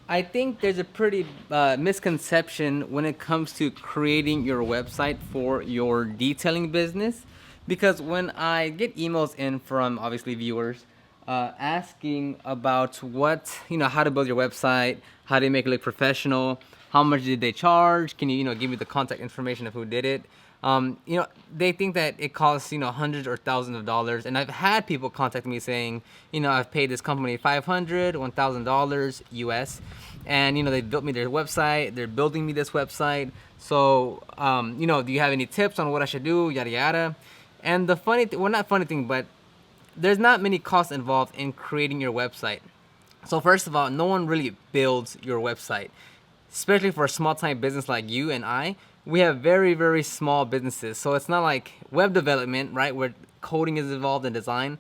I think there's a pretty misconception when it comes to creating your website for your detailing business, because when I get emails in from obviously viewers asking about how to build your website, how to make it look professional, how much did they charge, can you give me the contact information of who did it. They think that it costs, hundreds or thousands of dollars. And I've had people contact me saying, I've paid this company $500, $1,000 US. And, they built me their website. They're building me this website. So, do you have any tips on what I should do? Yada, yada. And the funny thing, well, not funny thing, but there's not many costs involved in creating your website. So first of all, no one really builds your website, especially for a small time business like you and I. We have very, very small businesses. So it's not like web development, right, where coding is involved in design.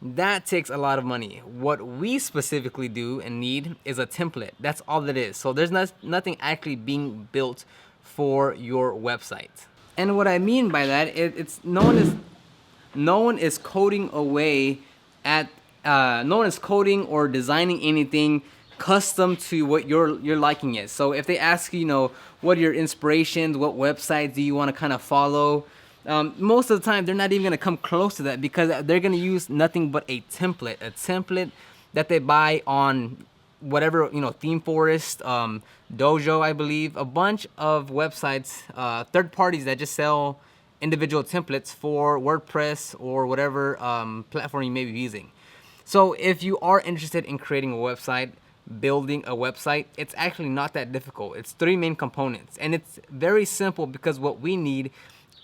That takes a lot of money. What we specifically do and need is a template. That's all it is. So there's nothing actually being built for your website. And what I mean by that, it's no one is coding away at no one is coding or designing anything custom to what you're liking it. So if they ask you, what are your inspirations, what websites do you want to kind of follow, most of the time they're not even going to come close to that, because they're going to use nothing but a template that they buy on whatever, Theme Forest, Dojo, I believe, a bunch of websites, third parties that just sell individual templates for WordPress or whatever platform you may be using. So if you are interested in creating a website, building a website, it's actually not that difficult. It's three main components, and it's very simple because what we need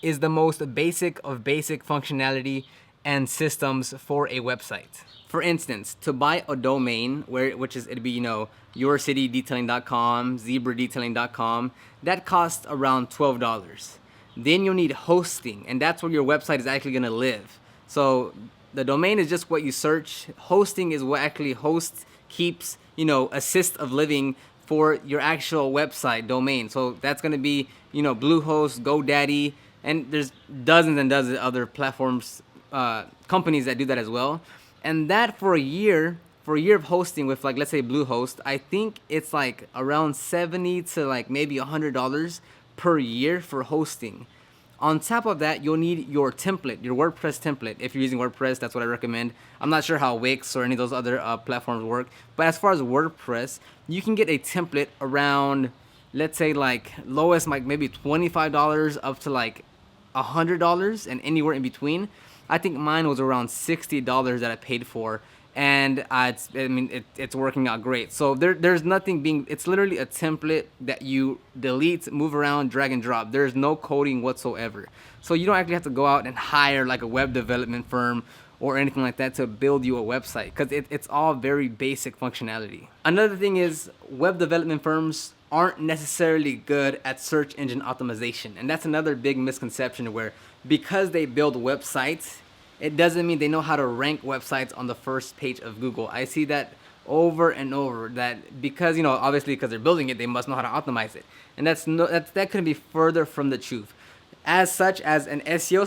is the most basic of basic functionality and systems for a website. For instance, to buy a domain, which is, it'd be, yourcitydetailing.com, zebradetailing.com, that costs around $12. Then you'll need hosting, and that's where your website is actually gonna live. So the domain is just what you search. Hosting is what actually hosts, keeps, assist of living for your actual website domain. So that's gonna be, Bluehost, GoDaddy, and there's dozens and dozens of other platforms, companies that do that as well. And that for a year of hosting with, like, let's say Bluehost, I think it's like around 70 to like maybe $100 per year for hosting. On top of that, you'll need your template, your WordPress template. If you're using WordPress, that's what I recommend. I'm not sure how Wix or any of those other platforms work, but as far as WordPress, you can get a template around, let's say, like lowest, like maybe $25 up to like $100 and anywhere in between. I think mine was around $60 that I paid for, and it's working out great. So there's nothing being. It's literally a template that you delete, move around, drag and drop. There's no coding whatsoever. So you don't actually have to go out and hire like a web development firm or anything like that to build you a website, because it's all very basic functionality. Another thing is, web development firms aren't necessarily good at search engine optimization. And that's another big misconception, where because they build websites, it doesn't mean they know how to rank websites on the first page of Google. I see that over and over, that because, obviously because they're building it, they must know how to optimize it. And that couldn't be further from the truth. As such, as an SEO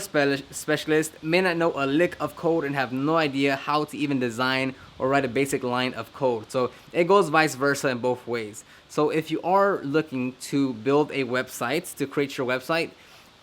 specialist may not know a lick of code and have no idea how to even design or write a basic line of code. So it goes vice versa in both ways. So if you are looking to build a website, to create your website,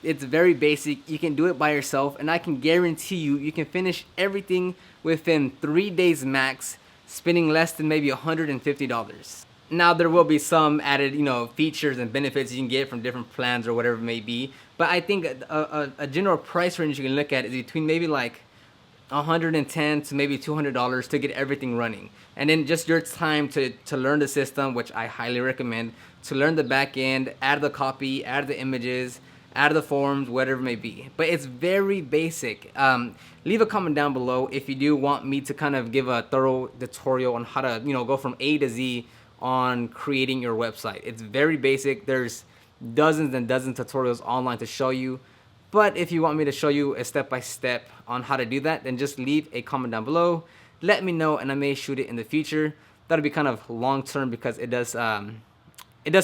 it's very basic. You can do it by yourself, and I can guarantee you can finish everything within 3 days max, spending less than maybe $150. Now there will be some added, features and benefits you can get from different plans or whatever it may be. But I think a general price range you can look at is between maybe like $110 to maybe $200 to get everything running. And then just your time to learn the system, which I highly recommend, to learn the back end, add the copy, add the images, add the forms, whatever it may be. But it's very basic. Leave a comment down below if you do want me to kind of give a thorough tutorial on how to, go from A to Z on creating your website. It's very basic. There's dozens and dozens of tutorials online to show you. But if you want me to show you a step-by-step on how to do that, then just leave a comment down below. Let me know, and I may shoot it in the future. That'll be kind of long-term, because it does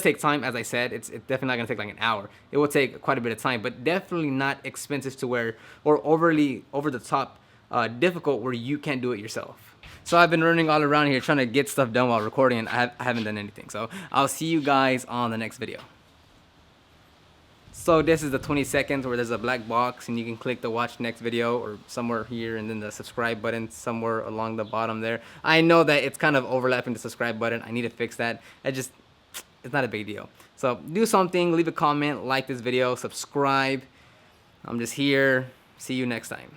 take time. As I said, it's definitely not gonna take like an hour. It will take quite a bit of time, but definitely not expensive to where, or overly over the top difficult where you can't do it yourself. So I've been running all around here trying to get stuff done while recording, and I haven't done anything. So I'll see you guys on the next video. So this is the 20 seconds where there's a black box and you can click the watch next video or somewhere here, and then the subscribe button somewhere along the bottom there. I know that it's kind of overlapping the subscribe button. I need to fix that. It's not a big deal. So do something, leave a comment, like this video, subscribe. I'm just here. See you next time.